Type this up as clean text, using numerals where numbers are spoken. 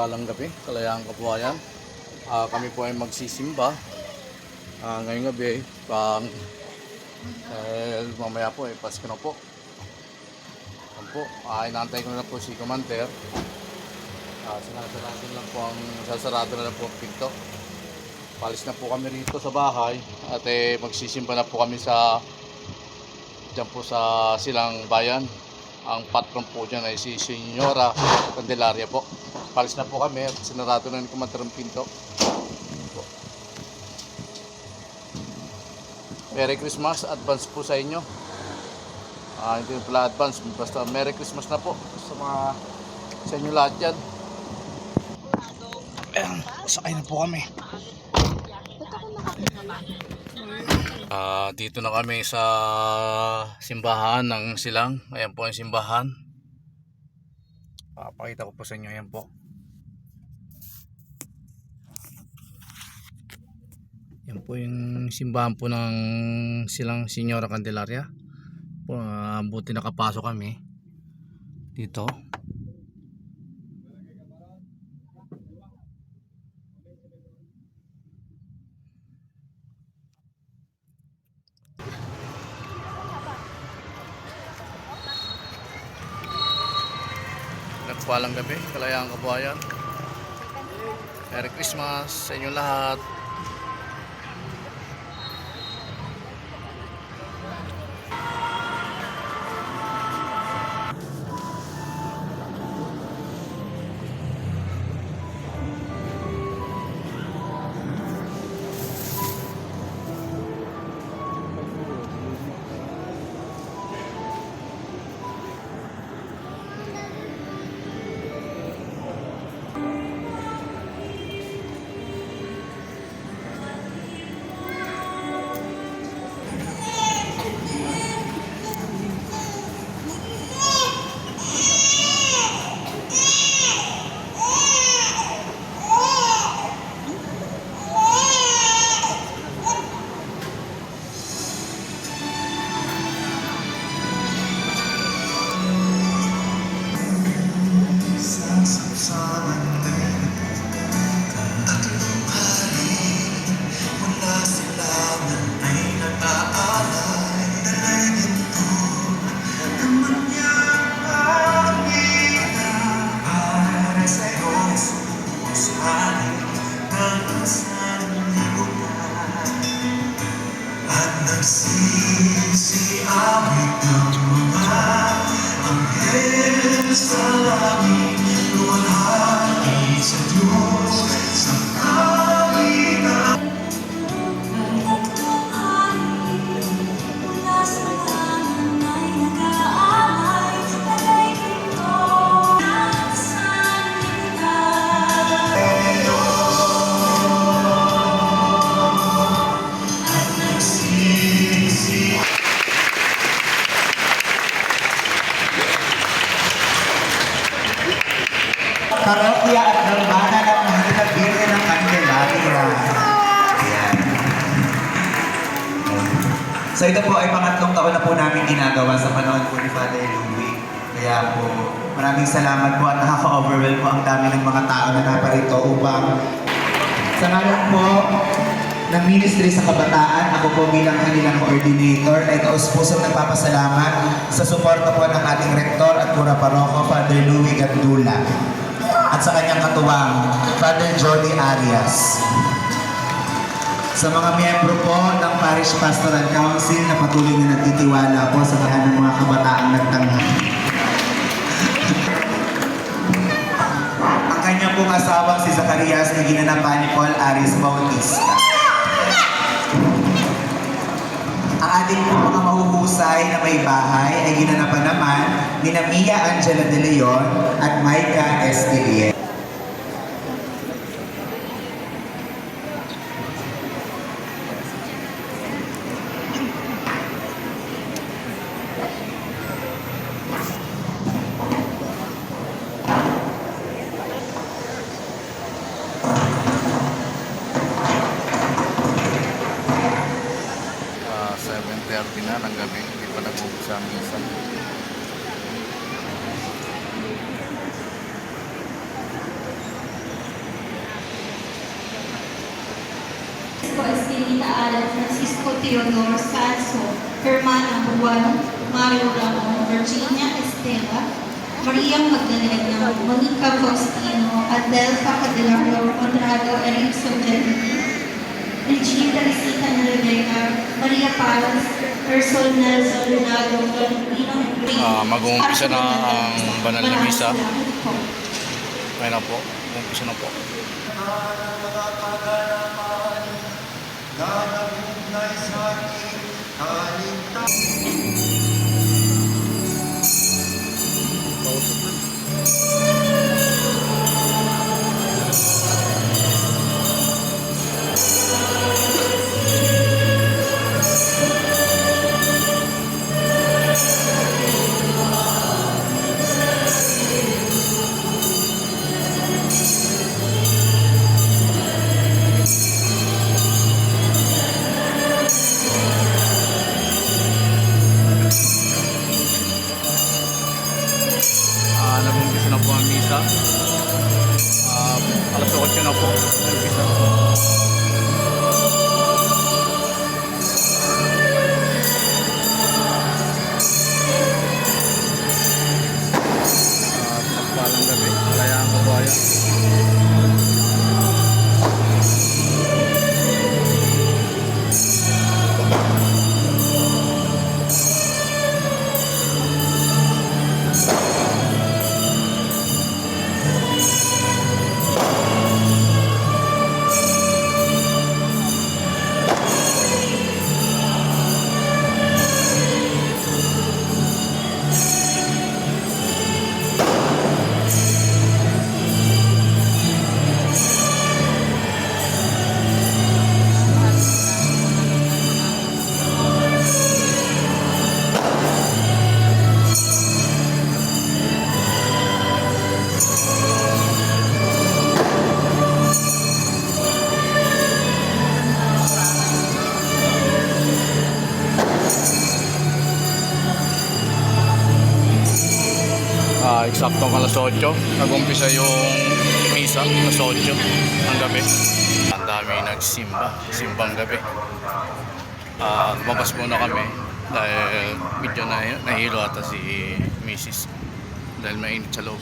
Mapagpalang gabi, kalayaan kabuhayan. Kami po ay magsisimba ngayong gabi. Mamaya po ay Pasko na po. Inaantay ko na po si Commander. Sinasarado lang po sasarado na lang po ang pinto. Palis na po kami rito sa bahay at magsisimba na po kami dyan po sa Silang Bayan. Ang patron po dyan ay si Senyora Candelaria po. Palis na po kami at sinarado na ni Commander ang pinto. Merry Christmas, advance po sa inyo. Hindi pala advance, basta Merry Christmas na po sa inyo lahat yan. Ayan, sakay na po kami. Dito na kami sa simbahan ng Silang. Ayan po ang simbahan. Papakita ko po sa inyo. Ayan po. Yan po yung simbahan po ng Silang Senyora Candelaria. Buti nakapasok kami dito. Nagpalang gabi, kalayaan kabuhayan. Merry Christmas sa inyo lahat. Parokya at Dambana ng Mahal Birhen ng Candelaria. Ayan. So ito po ay pangatlong taon na po namin ginagawa sa panahon po ni Father Louie. Kaya po maraming salamat po at nakaka-overwhelm po ang dami ng mga tao na naparito upang sa ngalan po ng Ministry sa Kabataan, ako po bilang kanilang coordinator ay taus-pusong nagpapasalamat sa suporta po ng ating rektor at pura paroko, Father Louie Gandula, at sa kanyang katuwang, Father Johnny Arias. Sa mga miyembro po ng Parish Pastoral Council na patuloy na nagtitiwala po sa kahan ng mga kabataang nagtanghal. Ang kanyang pong asawang si Zacarias na ginanapan ni Paul Aris Bautista. Ang ating po mga mahuhusay na may bahay ay ginanapan naman ni Mia Angela De Leon at Micah Estilien. na ng gabi, hindi pa nag-umpisa ang misa. Tita Alan Francisco Teodoro Sanso, Hermana Juan Mario Ramon, Virginia Estela, Maria Magdalena, Monica Faustino, Adelfa Candelario Conrado, Erickson Jenny, Regina Teresita Rivera, Maria Palas, Ursula Nelson Renado, Valentino Mag-uumpisa na ang banal na misa. Ayun na po, umpisa na po. Nag-umpisa na po ang misa. Alas 8 na po. Nag-umpisa. Pagpalang gabi. Malayang kabayan. Eksaktong alas 8, nag-umpisa yung misa, alas 8 ng gabi. Ang dami nagsimba, simbang gabi. Lumabas muna kami dahil medyo nahilo ata si Mrs. dahil mainit sa loob.